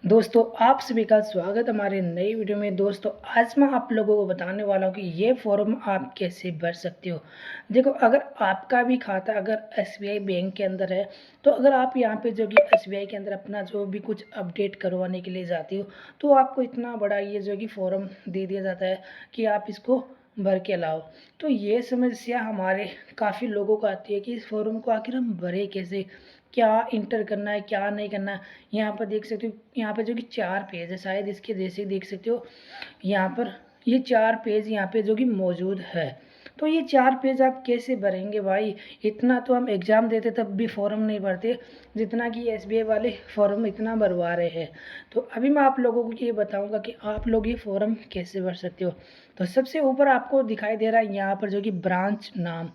दोस्तों आप सभी का स्वागत हमारे नई वीडियो में। दोस्तों आज मैं आप लोगों को बताने वाला हूँ कि ये फॉर्म आप कैसे भर सकते हो। देखो, अगर आपका भी खाता अगर एसबीआई बैंक के अंदर है, तो अगर आप यहाँ पे जो कि एसबीआई के अंदर अपना जो भी कुछ अपडेट करवाने के लिए जाते हो, तो आपको इतना बड़ा ये जो कि फॉर्म दे दिया जाता है कि आप इसको भर के लाओ। तो ये समस्या हमारे काफ़ी लोगों को आती है कि इस फॉर्म को आखिर हम भरे कैसे, क्या इंटर करना है, क्या नहीं करना है। यहाँ पर देख सकते हो, यहाँ पर जो कि 4 पेज है, शायद इसके जैसे देख सकते हो यहाँ पर ये 4 पेज यहाँ पे जो कि मौजूद है। तो ये 4 पेज आप कैसे भरेंगे भाई? इतना तो हम एग्ज़ाम देते तब भी फॉर्म नहीं भरते जितना कि एसबीआई वाले फॉर्म इतना भरवा रहे हैं। तो अभी मैं आप लोगों को ये बताऊंगा कि आप लोग ये फॉर्म कैसे भर सकते हो। तो सबसे ऊपर आपको दिखाई दे रहा है यहाँ पर जो कि ब्रांच नाम,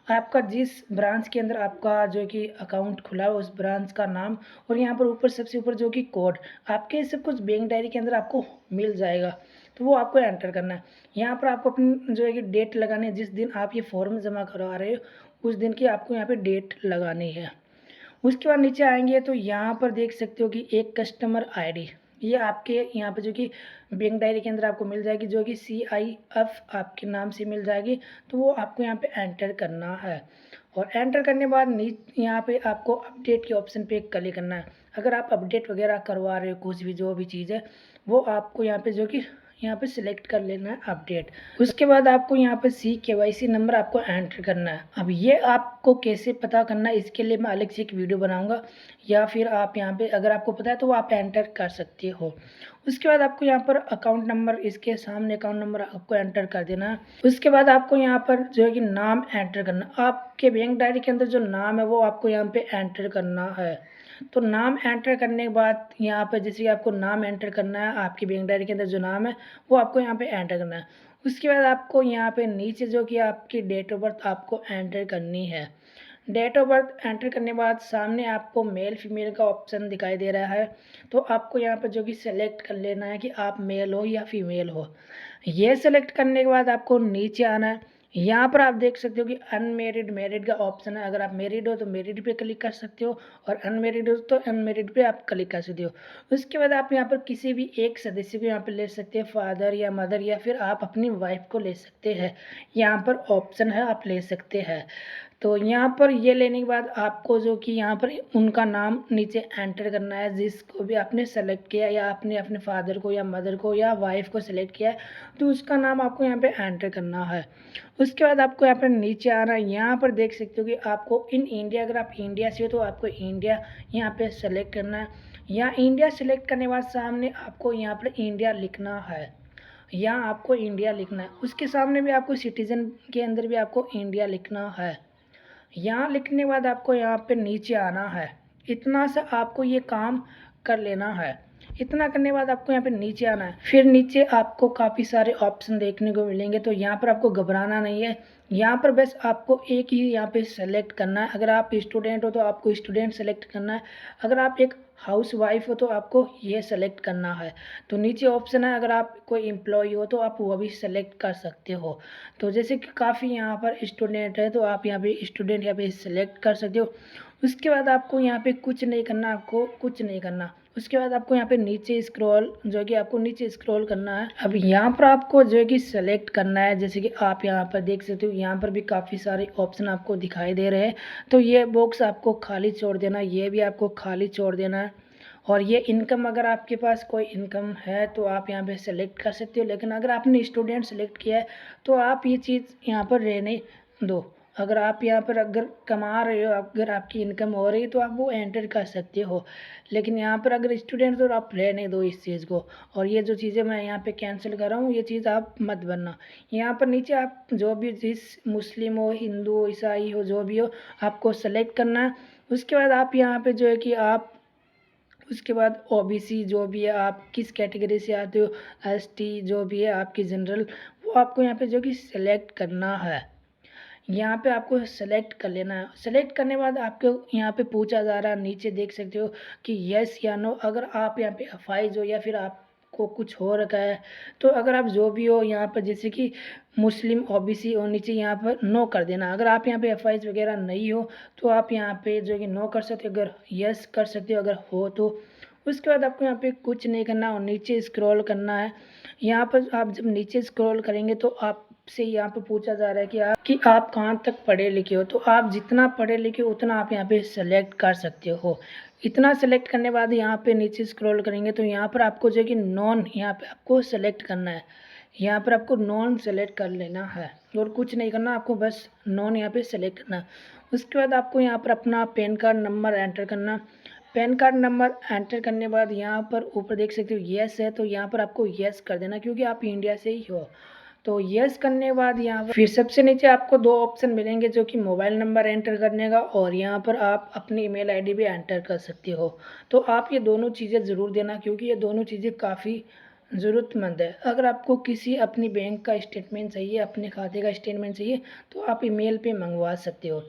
आपका जिस ब्रांच के अंदर आपका जो कि अकाउंट खुला है उस ब्रांच का नाम, और यहाँ पर ऊपर सबसे ऊपर जो कि कोड आपके सब कुछ बैंक डायरी के अंदर आपको मिल जाएगा, तो वो आपको एंटर करना है। यहाँ पर आपको अपनी जो है कि डेट लगानी है, जिस दिन आप ये फॉर्म जमा करवा रहे हो उस दिन की आपको यहाँ पे डेट लगानी है। उसके बाद नीचे आएंगे तो यहाँ पर देख सकते हो कि एक कस्टमर आईडी, ये आपके यहाँ पे जो कि बैंक डायरी के अंदर आपको मिल जाएगी, जो कि CIF आपके नाम से मिल जाएगी। तो वो आपको यहाँ पे एंटर करना है, और एंटर करने के बाद यहाँ पे आपको अपडेट के ऑप्शन पे क्लिक करना है। अगर आप अपडेट वगैरह करवा रहे हो कुछ भी जो भी चीज़ है, वो आपको यहाँ पे जो कि यहाँ पे सिलेक्ट कर लेना है अपडेट। उसके बाद आपको यहाँ पे CKYC नंबर आपको एंटर करना है। अब ये आपको कैसे पता करना है, इसके लिए मैं अलग से एक वीडियो बनाऊंगा, या फिर आप यहाँ पे अगर आपको पता है तो वो आप एंटर कर सकते हो। उसके बाद आपको यहाँ पर अकाउंट नंबर, इसके सामने अकाउंट नंबर आपको एंटर कर देना है। उसके बाद आपको यहाँ पर जो है कि नाम एंटर करना, आपके बैंक डायरी के अंदर जो नाम है वो आपको यहाँ पे एंटर करना है। तो नाम एंटर करने के बाद यहाँ पे जैसे कि आपको नाम एंटर करना है, आपकी बैंक डायरी के अंदर जो नाम है वो आपको यहाँ पे एंटर करना है। उसके बाद आपको यहाँ पे नीचे जो कि आपकी डेट ऑफ बर्थ आपको एंटर करनी है। डेट ऑफ बर्थ एंटर करने के बाद सामने आपको मेल फीमेल का ऑप्शन दिखाई दे रहा है, तो आपको यहाँ पर जो कि सेलेक्ट कर लेना है कि आप मेल हो या फीमेल हो। ये सेलेक्ट करने के बाद आपको नीचे आना है। यहाँ पर आप देख सकते हो कि अनमेरिड मैरिड का ऑप्शन है। अगर आप मैरिड हो तो मैरिड पे क्लिक कर सकते हो, और अनमेरिड हो तो अनमेरिड पे आप क्लिक कर सकते हो। उसके बाद आप यहाँ पर किसी भी एक सदस्य को यहाँ पर ले सकते हैं, फादर या मदर, या फिर आप अपनी वाइफ को ले सकते हैं। यहाँ पर ऑप्शन है, आप ले सकते हैं। तो यहाँ पर ये लेने के बाद आपको जो कि यहाँ पर उनका नाम नीचे एंटर करना है, जिसको भी आपने सेलेक्ट किया, या आपने अपने फादर को या मदर को या वाइफ को सेलेक्ट किया है तो उसका नाम आपको यहाँ पे एंटर करना है। उसके बाद आपको यहाँ पर नीचे आना है। यहाँ पर देख सकते हो कि आपको इन इंडिया, अगर आप इंडिया से हो तो आपको इंडिया यहाँ पे सेलेक्ट करना है। यहाँ इंडिया सेलेक्ट करने के बाद सामने आपको यहाँ पर इंडिया लिखना है, यहाँ आपको इंडिया लिखना है। उसके सामने भी आपको सिटीजन के अंदर भी आपको इंडिया लिखना है। यहाँ लिखने के बाद आपको यहाँ पे नीचे आना है। इतना सा आपको ये काम कर लेना है। इतना करने के बाद आपको यहाँ पे नीचे आना है। फिर नीचे आपको काफ़ी सारे ऑप्शन देखने को मिलेंगे, तो यहाँ पर आपको घबराना नहीं है। यहाँ पर बस आपको एक ही यहाँ पे सेलेक्ट करना है। अगर आप स्टूडेंट हो तो आपको स्टूडेंट सेलेक्ट करना है। अगर आप एक हाउस वाइफ हो तो आपको ये सेलेक्ट करना है। तो नीचे ऑप्शन है, अगर आप कोई एम्प्लॉय हो तो आप वो भी सेलेक्ट कर सकते हो। तो जैसे कि काफ़ी यहाँ पर स्टूडेंट है तो आप यहाँ पे स्टूडेंट यहाँ पे सेलेक्ट कर सकते हो। उसके बाद आपको यहाँ पे कुछ नहीं करना, आपको कुछ नहीं करना। उसके बाद आपको यहाँ पे नीचे स्क्रॉल, जो कि आपको नीचे स्क्रॉल करना है। अब यहाँ पर आपको जो है कि सेलेक्ट करना है, जैसे कि आप यहाँ पर देख सकते हो, यहाँ पर भी काफ़ी सारे ऑप्शन आपको दिखाई दे रहे हैं। तो ये बॉक्स आपको खाली छोड़ देना, ये भी आपको खाली छोड़ देना है। और ये इनकम, अगर आपके पास कोई इनकम है तो आप यहाँ पे सेलेक्ट कर सकते हो, लेकिन अगर आपने स्टूडेंट सेलेक्ट किया है तो आप ये चीज़ यहाँ पर रहने दो। अगर आप यहाँ पर अगर कमा रहे हो, अगर आपकी इनकम हो रही है तो आप वो एंटर कर सकते हो, लेकिन यहाँ पर अगर स्टूडेंट तो आप रहने दो इस चीज़ को। और ये जो चीज़ें मैं यहाँ पे कैंसिल कर रहा हूँ ये चीज़ आप मत बनना। यहाँ पर नीचे आप जो भी, जिस मुस्लिम हो, हिंदू हो, ईसाई हो, जो भी हो, आपको सेलेक्ट करना है। उसके बाद आप यहाँ पे जो है कि आप, उसके बाद ओबीसी जो भी है, आप किस कैटेगरी से आते हो, एसटी जो भी है आपकी जनरल, वो आपको यहाँ पे जो कि सिलेक्ट करना है। यहाँ पे आपको सेलेक्ट कर लेना है। सेलेक्ट करने के बाद आपको यहाँ पे पूछा जा रहा है, नीचे देख सकते हो कि यस या नो। अगर आप यहाँ पे अफाइज हो या फिर आपको कुछ हो रखा है, तो अगर आप जो भी हो यहाँ पर जैसे कि मुस्लिम ओबीसी और नीचे यहाँ पर नो कर देना। अगर आप यहाँ पे अफाइज वगैरह नहीं हो तो आप यहाँ पे जो कि नो कर सकते हो, अगर यस कर सकते हो अगर हो तो। उसके बाद आपको यहाँ पे कुछ नहीं करना और नीचे स्क्रॉल करना है। यहाँ पर आप जब नीचे स्क्रॉल करेंगे तो आपसे यहाँ पे पूछा जा रहा है कि आप कहाँ तक पढ़े लिखे हो। तो आप जितना पढ़े लिखे हो उतना आप यहाँ पे सेलेक्ट कर सकते हो। इतना सेलेक्ट करने के बाद यहाँ पे नीचे स्क्रॉल करेंगे तो यहाँ पर आपको जो है कि नॉन यहाँ पे आपको सेलेक्ट करना है। यहाँ पर आपको नॉन सेलेक्ट कर लेना है और कुछ नहीं करना, आपको बस नॉन यहाँ पे सेलेक्ट करना। उसके बाद आपको यहाँ पर अपना पैन कार्ड नंबर एंटर करना। पैन कार्ड नंबर एंटर करने के बाद यहाँ पर ऊपर देख सकते हो येस है, तो यहाँ पर आपको येस कर देना क्योंकि आप इंडिया से ही हो। तो येस करने के बाद यहाँ पर फिर सबसे नीचे आपको दो ऑप्शन मिलेंगे जो कि मोबाइल नंबर एंटर करने का और यहाँ पर आप अपनी ईमेल आईडी भी एंटर कर सकते हो। तो आप ये दोनों चीज़ें ज़रूर देना क्योंकि ये दोनों चीज़ें काफ़ी ज़रूरतमंद है। अगर आपको किसी अपनी बैंक का स्टेटमेंट चाहिए, अपने खाते का स्टेटमेंट चाहिए, तो आप ईमेल पे मंगवा सकते हो।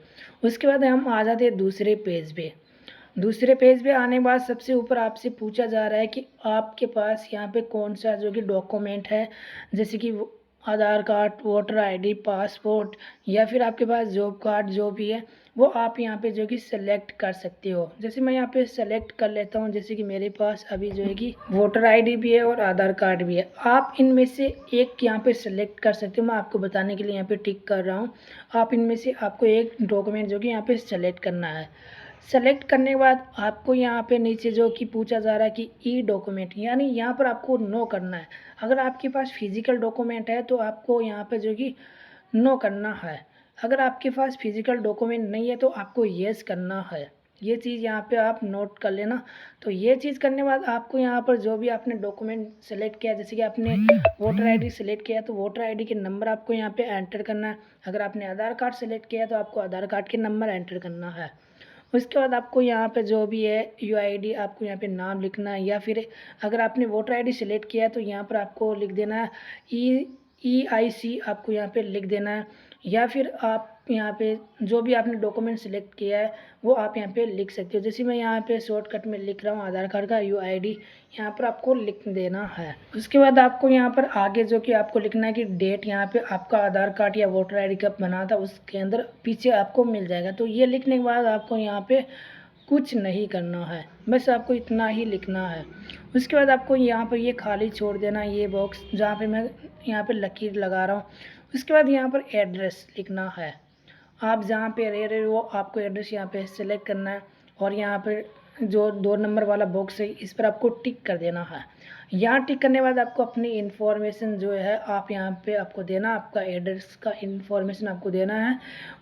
उसके बाद हम आ जाते हैं दूसरे पेज पे। दूसरे पेज पे आने के बाद सबसे ऊपर आपसे पूछा जा रहा है कि आपके पास यहाँ पे कौन सा जो कि डॉक्यूमेंट है, जैसे कि आधार कार्ड, वोटर आईडी, पासपोर्ट या फिर आपके पास जॉब कार्ड जो भी है वो आप यहाँ पे जो कि सेलेक्ट कर सकते हो। जैसे मैं यहाँ पे सेलेक्ट कर लेता हूँ, जैसे कि मेरे पास अभी जो है कि वोटर आईडी भी है और आधार कार्ड भी है। आप इनमें से एक यहाँ पे सेलेक्ट कर सकते हो, मैं आपको बताने के लिए यहाँ पे टिक कर रहा हूँ। आप इनमें से आपको एक डॉक्यूमेंट जो कि यहाँ पे सेलेक्ट करना है। सेलेक्ट करने के बाद आपको यहाँ पे नीचे जो कि पूछा जा रहा है कि ई डॉक्यूमेंट, यानी यहाँ पर आपको नो करना है। अगर आपके पास फिजिकल डॉक्यूमेंट है तो आपको यहाँ पे जो कि नो करना है। अगर आपके पास फिजिकल डॉक्यूमेंट नहीं है तो आपको येस करना है। ये चीज़ यहाँ पे आप नोट कर लेना। तो ये चीज़ करने के बाद आपको यहाँ पर जो भी आपने डॉक्यूमेंट सेलेक्ट किया, जैसे कि आपने वोटर आईडी सेलेक्ट किया तो वोटर आईडी के नंबर आपको यहाँ पे एंटर करना है। अगर आपने आधार कार्ड सेलेक्ट किया तो आपको आधार कार्ड के नंबर एंटर करना है। उसके बाद आपको यहाँ पे जो भी है यूआईडी आपको यहाँ पे नाम लिखना है, या फिर अगर आपने वोटर आईडी सेलेक्ट किया है तो यहाँ पर आपको लिख देना है EIC आपको यहाँ पे लिख देना है, या फिर आप यहाँ पे जो भी आपने डॉक्यूमेंट सेलेक्ट किया है वो आप यहाँ पे लिख सकते हो। जैसे मैं यहाँ पे शॉर्टकट में लिख रहा हूँ आधार कार्ड का UID, यहाँ पर आपको लिख देना है। उसके बाद आपको यहाँ पर आगे जो कि आपको लिखना है कि डेट यहाँ पे आपका आधार कार्ड या वोटर आईडी कब बना था उसके अंदर पीछे आपको मिल जाएगा। तो ये लिखने के बाद आपको यहाँ पे कुछ नहीं करना है, बस आपको इतना ही लिखना है। उसके बाद आपको यहाँ पर ये खाली छोड़ देना, ये बॉक्स जहाँ पे मैं यहाँ पे लकीर लगा रहा हूँ। उसके बाद यहाँ पर एड्रेस लिखना है, आप जहाँ पे रह रहे हो आपको एड्रेस यहाँ पे सेलेक्ट करना है और यहाँ पे जो 2 नंबर वाला बॉक्स है इस पर आपको टिक कर देना है। यहाँ टिक करने के बाद आपको अपनी इन्फॉर्मेशन जो है आप यहाँ पे आपको देना, आपका एड्रेस का इन्फॉर्मेशन आपको देना है।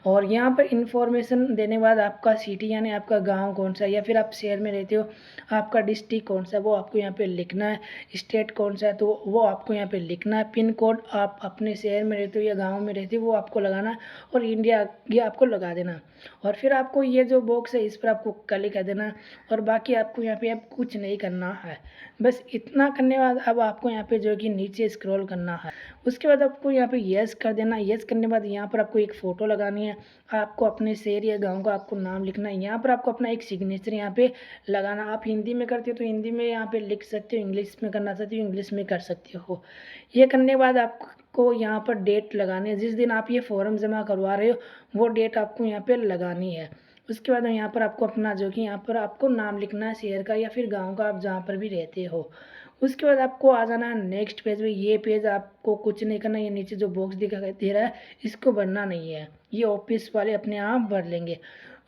और यहाँ पर इन्फॉर्मेशन देने के बाद आपका सिटी यानी आपका गांव कौन सा है या फिर आप शहर में रहते हो, आपका डिस्ट्रिक्ट कौन सा है वो आपको यहाँ पे लिखना है। स्टेट कौन सा है तो वो आपको यहाँ पे लिखना है। पिन कोड आप अपने शहर में रहते हो या गाँव में रहते हो वो आपको लगाना है और इंडिया ये आपको लगा देना। और फिर आपको ये जो बॉक्स है इस पर आपको क्लिक कर देना और बाकी आपको यहाँ पे अब कुछ नहीं करना है। बस इतना करने के बाद अब आपको यहाँ पे जो कि नीचे स्क्रॉल करना है। उसके बाद आपको यहाँ पे यस कर देना। यस करने के बाद यहाँ पर आपको एक फ़ोटो लगानी है, आपको अपने शहर या गांव का आपको नाम लिखना है। यहाँ पर आपको अपना एक सिग्नेचर यहाँ पे लगाना। आप हिंदी में करते हो तो हिंदी में यहाँ पे लिख सकते हो, इंग्लिश में करना चाहते हो इंग्लिश में कर सकते हो। ये करने के बाद आपको यहाँ पर डेट लगानी है, जिस दिन आप ये फॉर्म जमा करवा रहे हो वो डेट आपको यहाँ पे लगानी है। उसके बाद यहाँ पर आपको अपना जो कि यहाँ पर आपको नाम लिखना है शहर का या फिर गांव का, आप जहाँ पर भी रहते हो। उसके बाद आपको आ जाना है नेक्स्ट पेज में। ये पेज आपको कुछ नहीं करना, ये नीचे जो बॉक्स दिखाई दे रहा है इसको भरना नहीं है, ये ऑफिस वाले अपने आप भर लेंगे।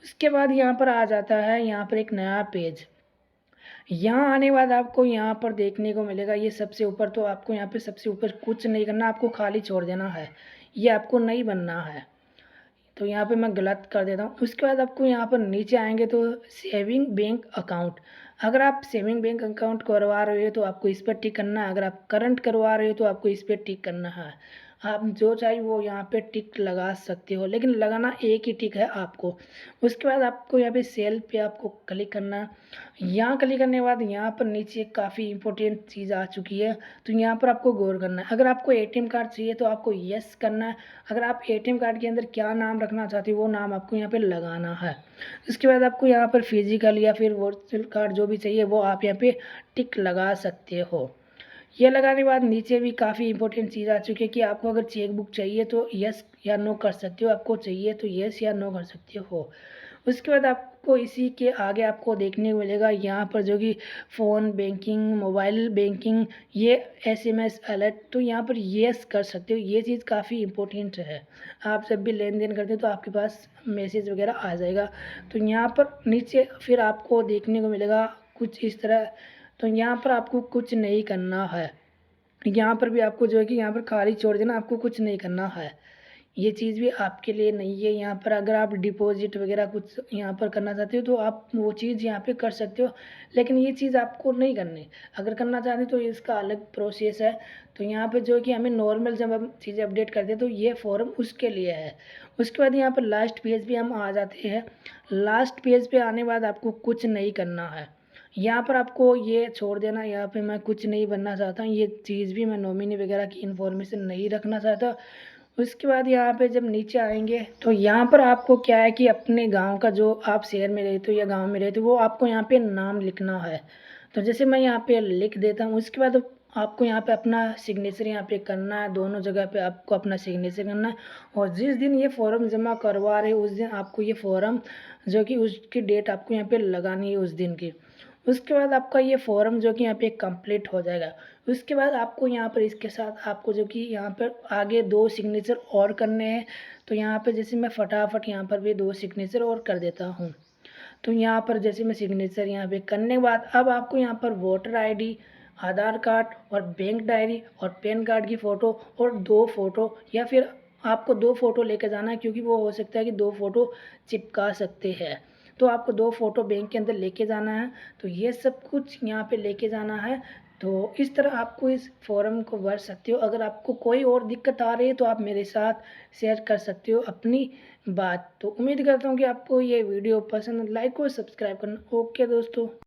उसके बाद यहाँ पर आ जाता है यहाँ पर एक नया पेज। यहाँ आने के बाद आपको यहाँ पर देखने को मिलेगा ये सबसे ऊपर, तो आपको यहाँ पे सबसे ऊपर कुछ नहीं करना, आपको खाली छोड़ देना है, ये आपको नहीं बनना है। तो यहाँ पे मैं गलत कर देता हूँ। उसके बाद आपको यहाँ पर नीचे आएंगे तो सेविंग बैंक अकाउंट, अगर आप सेविंग बैंक अकाउंट करवा रहे हो तो आपको इस पर टिक करना है। अगर आप करंट करवा रहे हो तो आपको इस पर टिक करना है। आप जो चाहिए वो यहाँ पे टिक लगा सकते हो, लेकिन लगाना एक ही टिक है आपको। उसके बाद आपको यहाँ पे सेल पे आपको क्लिक करना है। यहाँ क्लिक करने के बाद यहाँ पर नीचे काफ़ी इंपॉर्टेंट चीज़ आ चुकी है, तो यहाँ पर आपको गौर करना है। अगर आपको एटीएम कार्ड चाहिए तो आपको यस करना है। अगर आप एटीएम कार्ड के अंदर क्या नाम रखना चाहते हो वो नाम आपको यहाँ पे लगाना है। उसके बाद आपको यहाँ पर फिजिकल या फिर वर्चुअल कार्ड जो भी चाहिए वो आप यहाँ पे टिक लगा सकते हो। ये लगाने के बाद नीचे भी काफ़ी इंपॉर्टेंट चीज़ आ चुकी है कि आपको अगर चेक बुक चाहिए तो यस या नो कर सकते हो, आपको चाहिए तो यस या नो कर सकते हो। उसके बाद आप आपको इसी के आगे आपको देखने को मिलेगा यहाँ पर जो कि फ़ोन बैंकिंग, मोबाइल बैंकिंग, ये एसएमएस अलर्ट, तो यहाँ पर येस कर सकते हो। ये चीज़ काफ़ी इम्पोर्टेंट है। आप जब भी लेन देन करते हो तो आपके पास मैसेज वगैरह आ जाएगा। तो यहाँ पर नीचे फिर आपको देखने को मिलेगा कुछ इस तरह। तो यहाँ पर आपको कुछ नहीं करना है। यहाँ पर भी आपको जो है कि यहाँ पर खाली छोड़ देना, आपको कुछ नहीं करना है। ये चीज़ भी आपके लिए नहीं है। यहाँ पर अगर आप डिपॉजिट वगैरह कुछ यहाँ पर करना चाहते हो तो आप वो चीज़ यहाँ पे कर सकते हो, लेकिन ये चीज़ आपको नहीं करनी। अगर करना चाहते हो तो इसका अलग प्रोसेस है। तो यहाँ पे जो है कि हमें नॉर्मल जब हम चीज़ें अपडेट करते हैं तो ये फॉर्म उसके लिए है। उसके बाद यहाँ पर लास्ट पेज पे हम आ जाते हैं। लास्ट पेज पे आने बाद आपको कुछ नहीं करना है। यहाँ पर आपको ये छोड़ देना, यहाँ पे मैं कुछ नहीं बनना चाहता हूँ, ये चीज़ भी मैं नॉमिनी वगैरह की इन्फॉर्मेशन नहीं रखना चाहता। उसके बाद यहाँ पे जब नीचे आएंगे तो यहाँ पर आपको क्या है कि अपने गांव का, जो आप शहर में रहते हो या गांव में रहते हो, वो आपको यहाँ पे नाम लिखना है। तो जैसे मैं यहाँ पे लिख देता हूँ। उसके बाद आपको यहाँ पे अपना सिग्नेचर यहाँ पे करना है, दोनों जगह पे आपको अपना सिग्नेचर करना है। और जिस दिन ये फॉर्म जमा करवा रहे हो उस दिन आपको ये फॉर्म जो कि उसकी डेट आपको यहाँ पे लगानी है उस दिन की। उसके बाद आपका ये फॉर्म जो कि यहाँ पे कंप्लीट हो जाएगा। उसके बाद आपको यहाँ पर इसके साथ आपको जो कि यहाँ पर आगे 2 सिग्नेचर और करने हैं। तो यहाँ पे जैसे मैं फटाफट यहाँ पर भी 2 सिग्नेचर और कर देता हूँ। तो यहाँ पर जैसे मैं सिग्नेचर यहाँ पे करने के बाद अब आपको यहाँ पर वोटर आईडी, आधार कार्ड और बैंक डायरी और पैन कार्ड की फ़ोटो और 2 फ़ोटो, या फिर आपको 2 फ़ोटो लेके जाना है, क्योंकि वो हो सकता है कि 2 फ़ोटो चिपका सकते हैं। तो आपको 2 फ़ोटो बैंक के अंदर लेके जाना है। तो ये सब कुछ यहाँ पे लेके जाना है। तो इस तरह आपको इस फॉर्म को भर सकते हो। अगर आपको कोई और दिक्कत आ रही है तो आप मेरे साथ शेयर कर सकते हो अपनी बात। तो उम्मीद करता हूँ कि आपको ये वीडियो पसंद, लाइक और सब्सक्राइब करना। ओके दोस्तों।